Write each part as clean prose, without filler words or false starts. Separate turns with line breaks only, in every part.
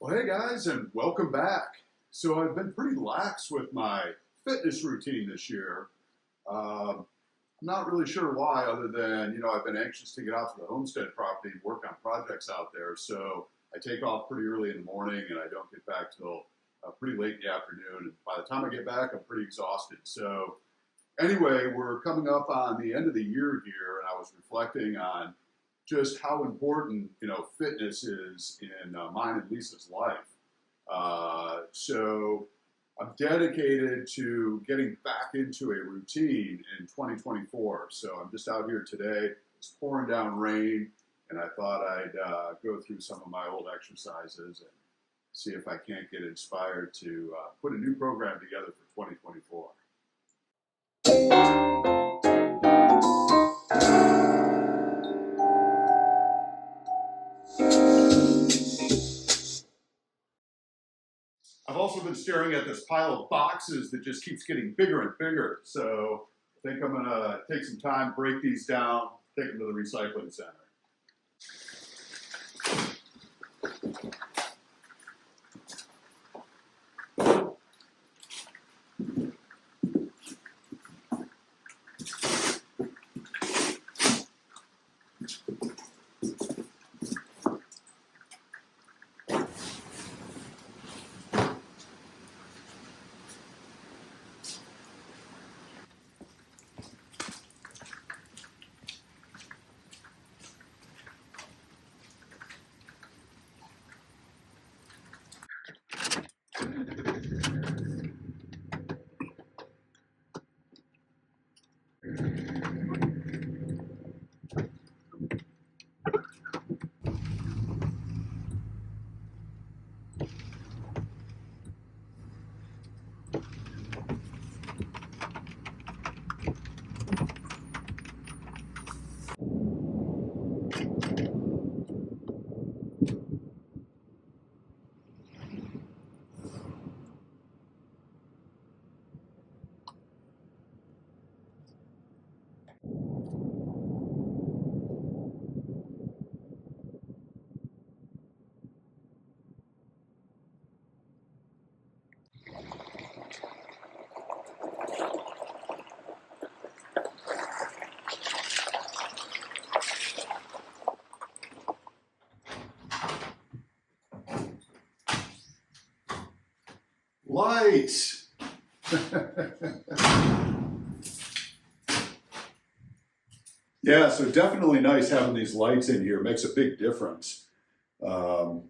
Well, hey guys, and welcome back. So I've been pretty lax with my fitness routine this year. I'm not really sure why, other than I've been anxious to get out to the homestead property and work on projects out there. So I take off pretty early in the morning, and I don't get back till pretty late in the afternoon. And by the time I get back, I'm pretty exhausted. So anyway, we're coming up on the end of the year here, and I was reflecting on just how important fitness is in mine and Lisa's life. So I'm dedicated to getting back into a routine in 2024. So I'm just out here today. It's pouring down rain, and I thought I'd go through some of my old exercises and see if I can't get inspired to put a new program together for 2024. I've also been staring at this pile of boxes that just keeps getting bigger and bigger. So I think I'm gonna take some time, break these down, take them to the recycling center. Lights! Yeah, so definitely nice having these lights in here. Makes a big difference. Um,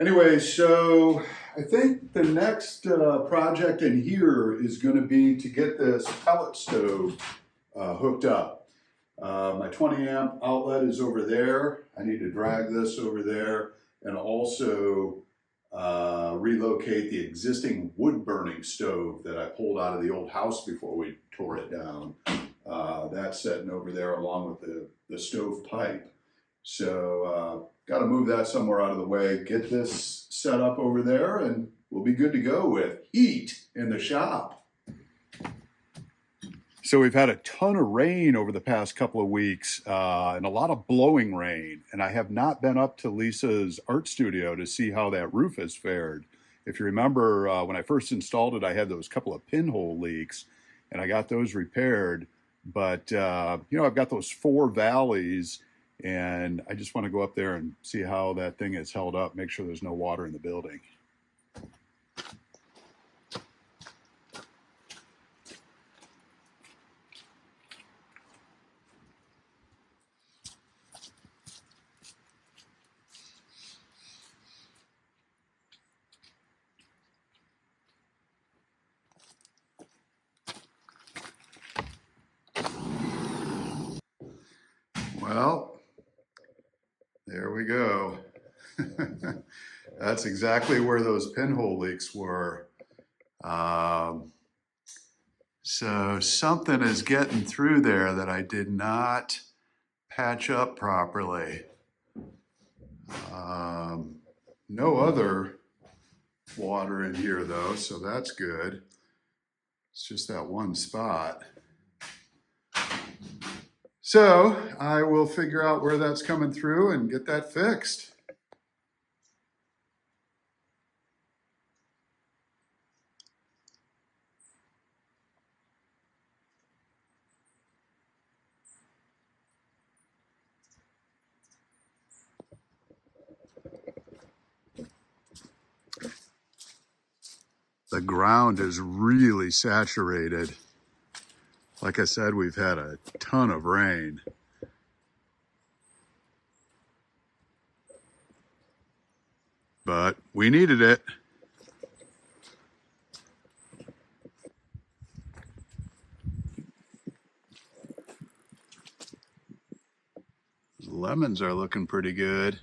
Anyway, so I think the next project in here is going to be to get this pellet stove hooked up. My 20 amp outlet is over there. I need to drag this over there and also relocate the existing wood burning stove that I pulled out of the old house before we tore it down. That's sitting over there along with the stove pipe. So got to move that somewhere out of the way, get this set up over there, and we'll be good to go with heat in the shop. So we've had a ton of rain over the past couple of weeks and a lot of blowing rain. And I have not been up to Lisa's art studio to see how that roof has fared. If you remember, when I first installed it, I had those couple of pinhole leaks and I got those repaired. But, I've got those 4 valleys, and I just want to go up there and see how that thing is held up, make sure there's no water in the building. Well, there we go. That's exactly where those pinhole leaks were. So something is getting through there that I did not patch up properly. No other water in here though, so that's good. It's just that one spot. So I will figure out where that's coming through and get that fixed. The ground is really saturated. Like I said, we've had a ton of rain. But we needed it. Lemons are looking pretty good.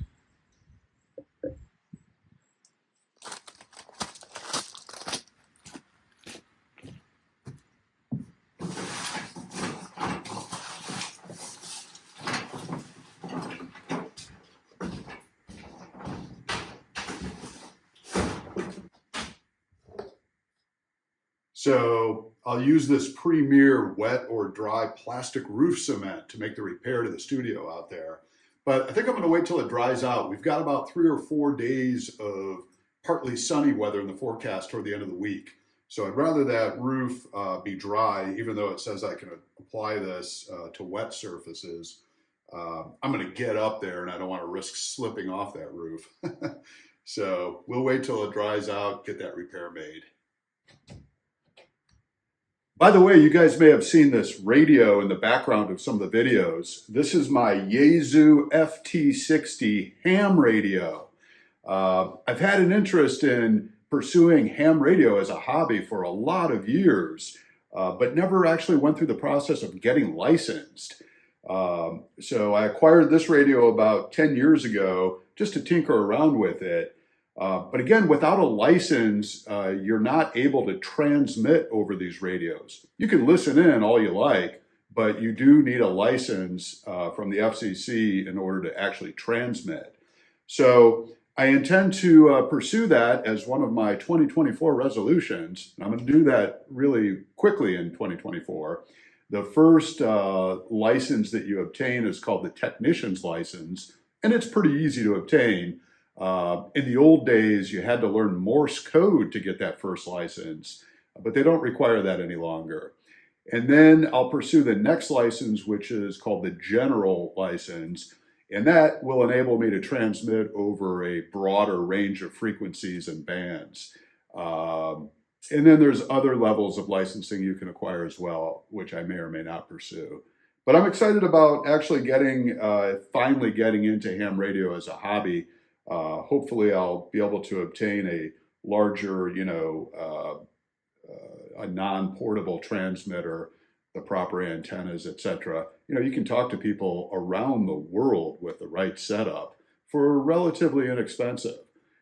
So I'll use this Premier wet or dry plastic roof cement to make the repair to the studio out there. But I think I'm going to wait till it dries out. We've got about 3 or 4 days of partly sunny weather in the forecast toward the end of the week. So I'd rather that roof be dry, even though it says I can apply this to wet surfaces. I'm going to get up there and I don't want to risk slipping off that roof. So we'll wait till it dries out, get that repair made. By the way, you guys may have seen this radio in the background of some of the videos. This is my Yaesu FT60 ham radio. I've had an interest in pursuing ham radio as a hobby for a lot of years, but never actually went through the process of getting licensed. So I acquired this radio about 10 years ago just to tinker around with it. But again, without a license, you're not able to transmit over these radios. You can listen in all you like, but you do need a license from the FCC in order to actually transmit. So I intend to pursue that as one of my 2024 resolutions. I'm going to do that really quickly in 2024. The first license that you obtain is called the technician's license, and it's pretty easy to obtain. In the old days, you had to learn Morse code to get that first license, but they don't require that any longer. And then I'll pursue the next license, which is called the general license, and that will enable me to transmit over a broader range of frequencies and bands. And then there's other levels of licensing you can acquire as well, which I may or may not pursue. But I'm excited about actually finally getting into ham radio as a hobby. Hopefully I'll be able to obtain a larger, a non-portable transmitter, the proper antennas, etc. You can talk to people around the world with the right setup for relatively inexpensive.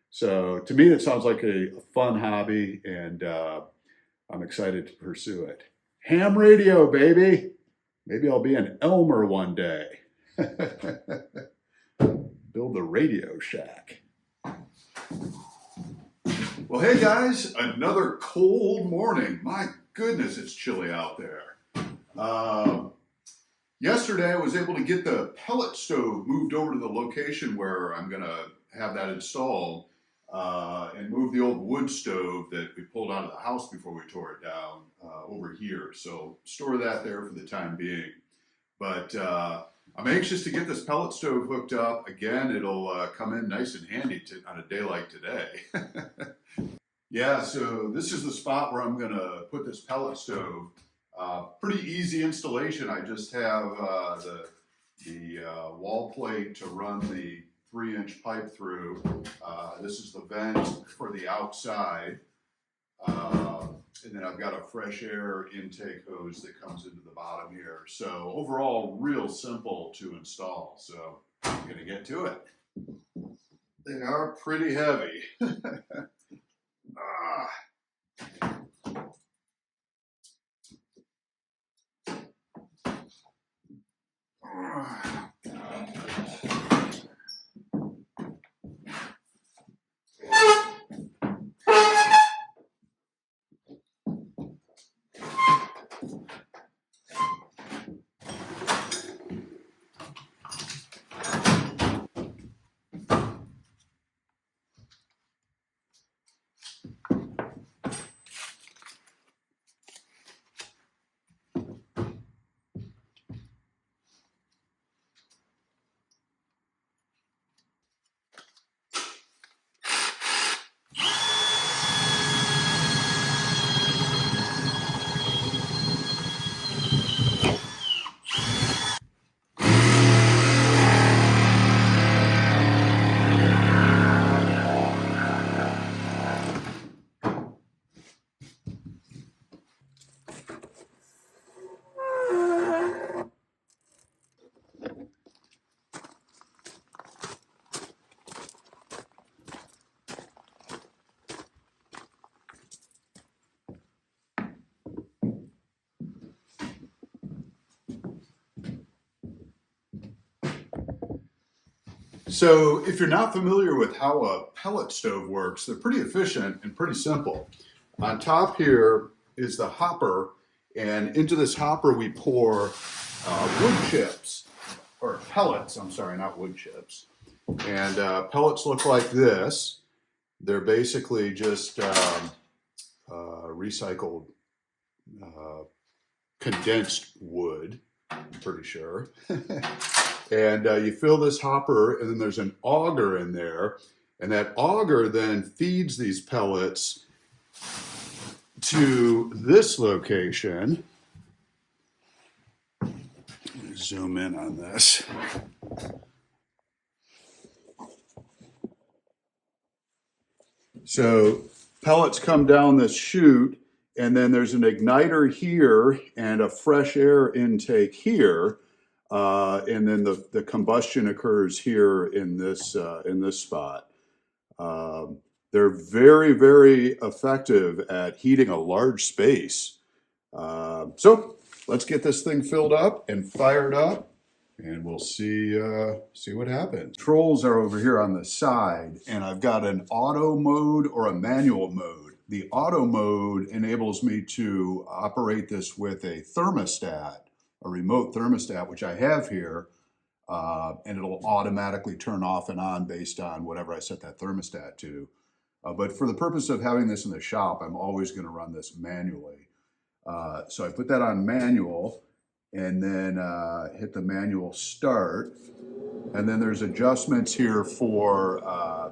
So to me, it sounds like a fun hobby, and I'm excited to pursue it. Ham radio, baby. Maybe I'll be an Elmer one day. Build the Radio Shack. Well, hey guys, another cold morning. My goodness, it's chilly out there. Yesterday, I was able to get the pellet stove moved over to the location where I'm going to have that installed, and move the old wood stove that we pulled out of the house before we tore it down over here. So store that there for the time being. But I'm anxious to get this pellet stove hooked up. Again, it'll come in nice and handy on a day like today. Yeah, so this is the spot where I'm going to put this pellet stove. Pretty easy installation. I just have the wall plate to run the 3-inch pipe through. This is the vent for the outside. And then I've got a fresh air intake hose that comes into the bottom here. So overall, real simple to install. So I'm going to get to it. They are pretty heavy. So if you're not familiar with how a pellet stove works, they're pretty efficient and pretty simple. On top here is the hopper, and into this hopper we pour wood chips, or pellets, I'm sorry, not wood chips. And pellets look like this. They're basically just recycled condensed wood, I'm pretty sure. And you fill this hopper, and then there's an auger in there, and that auger then feeds these pellets to this location. Zoom in on this. So pellets come down this chute, and then there's an igniter here and a fresh air intake here, and then the combustion occurs here in this spot. They're very, very effective at heating a large space. So let's get this thing filled up and fired up, and we'll see what happens. Controls are over here on the side, and I've got an auto mode or a manual mode. The auto mode enables me to operate this with a thermostat, a remote thermostat, which I have here, and it'll automatically turn off and on based on whatever I set that thermostat to. But for the purpose of having this in the shop, I'm always going to run this manually. So I put that on manual, and then hit the manual start. And then there's adjustments here for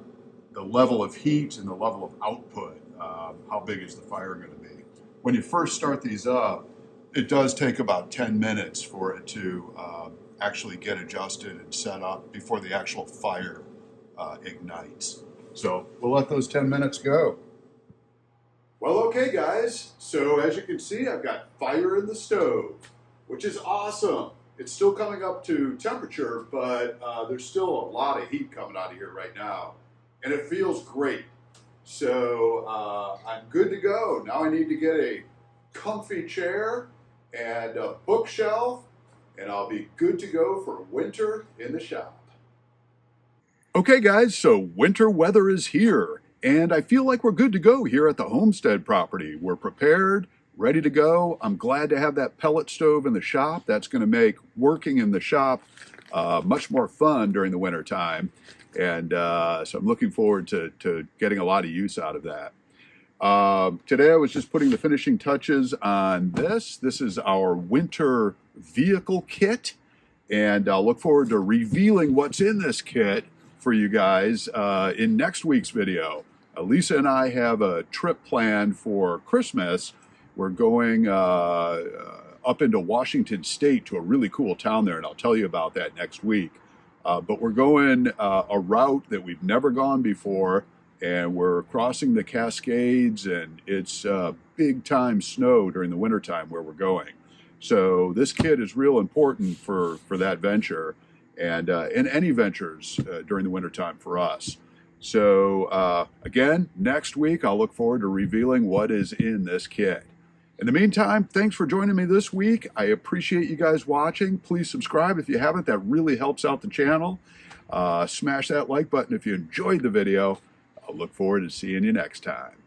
the level of heat and the level of output. How big is the fire going to be? When you first start these up, it does take about 10 minutes for it to actually get adjusted and set up before the actual fire ignites. So we'll let those 10 minutes go. Well, okay, guys. So as you can see, I've got fire in the stove, which is awesome. It's still coming up to temperature, but there's still a lot of heat coming out of here right now, and it feels great. So I'm good to go. Now I need to get a comfy chair and a bookshelf, and I'll be good to go for winter in the shop. Okay, guys, so winter weather is here, and I feel like we're good to go here at the homestead property. We're prepared, ready to go. I'm glad to have that pellet stove in the shop. That's going to make working in the shop much more fun during the winter time. And so I'm looking forward to getting a lot of use out of that. Today I was just putting the finishing touches on this. This is our winter vehicle kit, and I'll look forward to revealing what's in this kit for you guys in next week's video. Lisa and I have a trip planned for Christmas. We're going up into Washington State to a really cool town there, and I'll tell you about that next week. But we're going a route that we've never gone before, and we're crossing the Cascades, and it's big time snow during the wintertime where we're going. So this kit is real important for that venture, and any ventures during the wintertime for us. So again, next week I'll look forward to revealing what is in this kit. In the meantime, thanks for joining me this week. I appreciate you guys watching. Please subscribe if you haven't. That really helps out the channel. Smash that like button if you enjoyed the video. I'll look forward to seeing you next time.